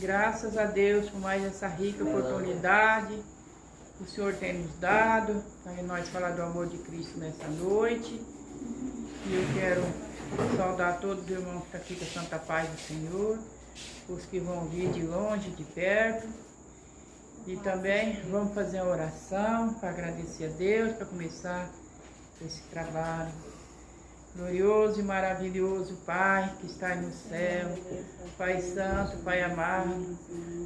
Graças a Deus por mais essa rica oportunidade que o Senhor tem nos dado para nós falar do amor de Cristo nessa noite. E eu quero saudar todos os irmãos que estão aqui com a Santa Paz do Senhor, os que vão vir de longe, de perto. E também vamos fazer uma oração para agradecer a Deus, para começar esse trabalho. Glorioso e maravilhoso Pai que está no céu, Pai Santo, Pai amado,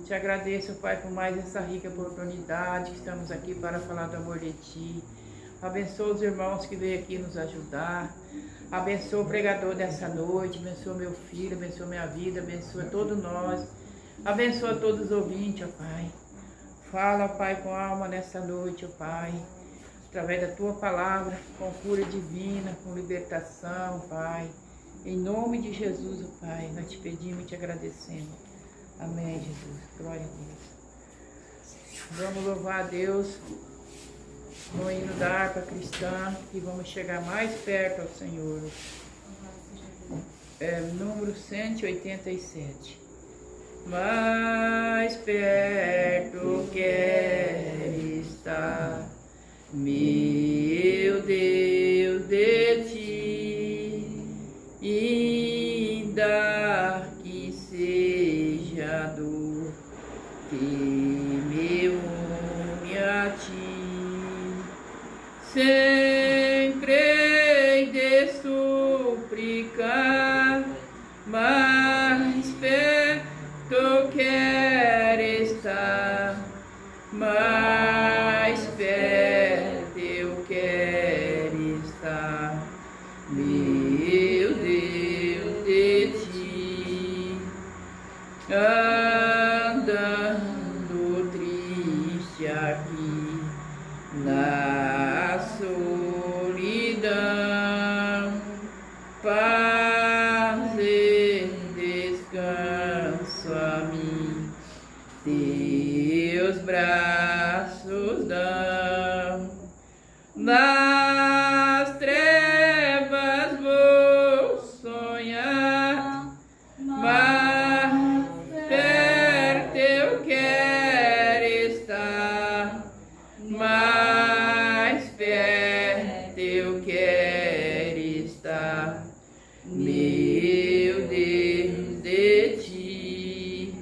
te agradeço, Pai, por mais essa rica oportunidade que estamos aqui para falar do amor de Ti. Abençoa os irmãos que veio aqui nos ajudar, abençoa o pregador dessa noite, abençoa meu filho, abençoa minha vida, abençoa todos nós, abençoa todos os ouvintes, ó Pai. Fala, Pai, com alma nessa noite, ó Pai, através da Tua palavra, com cura divina, com libertação, Pai. Em nome de Jesus, ó Pai, nós te pedimos e te agradecemos. Amém, Jesus. Glória a Deus. Vamos louvar a Deus no hino da harpa cristã e vamos chegar mais perto ao Senhor. Número 187. Mais perto quero estar, meu Deus, de Ti, ainda que seja dor que me une a Ti, sempre hei de suplicar, mais perto quero estar, mais perto eu quero estar, meu Deus, de Ti, andando triste aqui na solidão, paz e descanso a mim Teus braços dão. Nas trevas vou sonhar, mas perto eu quero estar, mais perto eu quero estar, meu Deus, de Ti,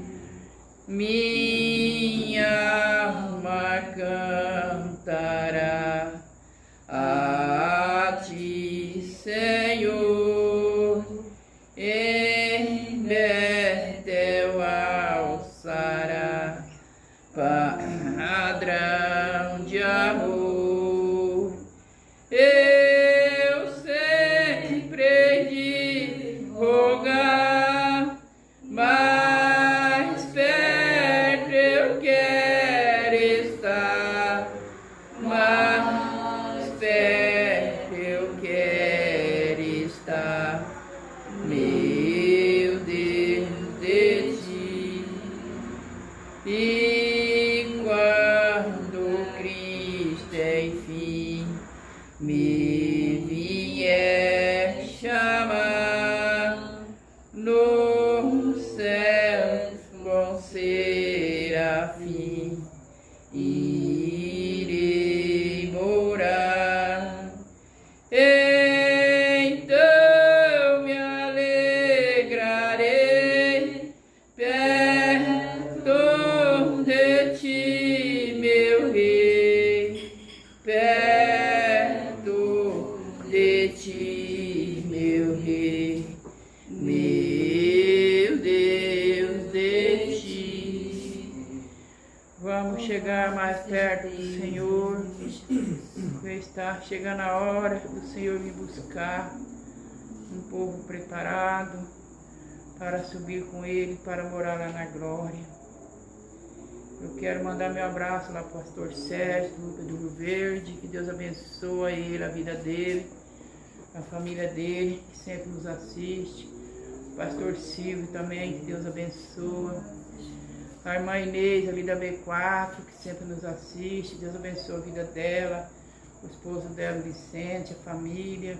minha alma cantará a Ti, Senhor, em Betel alçará padrão de amor. Eu sempre hei de rogar, mais perto eu quero estar, mais perto eu quero estar, meu Deus, de Ti. E quando Cristo enfim me vier chamar no céu com serafim, irei morar. Então me alegrarei perto de Ti, meu Rei, perto de Ti, meu Rei, meu Deus, de Ti. Vamos chegar mais perto do Senhor, porque está chegando a hora do Senhor me buscar, um povo preparado para subir com Ele, para morar lá na glória. Eu quero mandar meu abraço lá para o pastor Sérgio, do Rio Verde, que Deus abençoe ele, a vida dele, a família dele, que sempre nos assiste. O pastor Silvio também, que Deus abençoe. A irmã Inês, ali da B4, que sempre nos assiste, Deus abençoe a vida dela, o esposo dela, Vicente, a família.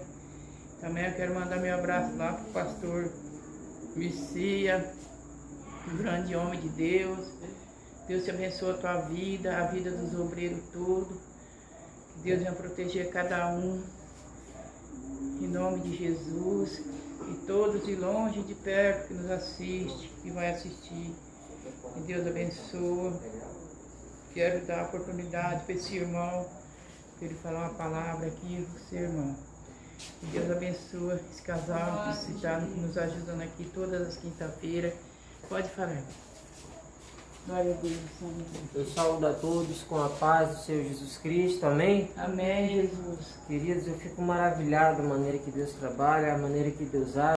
Também eu quero mandar meu abraço lá para o pastor Missia, um grande homem de Deus. Deus te abençoe a tua vida, a vida dos obreiros todos. Que Deus venha proteger cada um. Em nome de Jesus. E todos de longe e de perto que nos assiste, que vai assistir. Que Deus abençoe. Quero dar a oportunidade para esse irmão, para ele falar uma palavra aqui para o seu irmão. Que Deus abençoe esse casal que está nos ajudando aqui todas as quinta-feiras. Pode falar. Glória a Deus, Senhor. Eu saúdo a todos com a paz do Senhor Jesus Cristo, amém? Amém, Jesus. Queridos, eu fico maravilhado da maneira que Deus trabalha, a maneira que Deus age.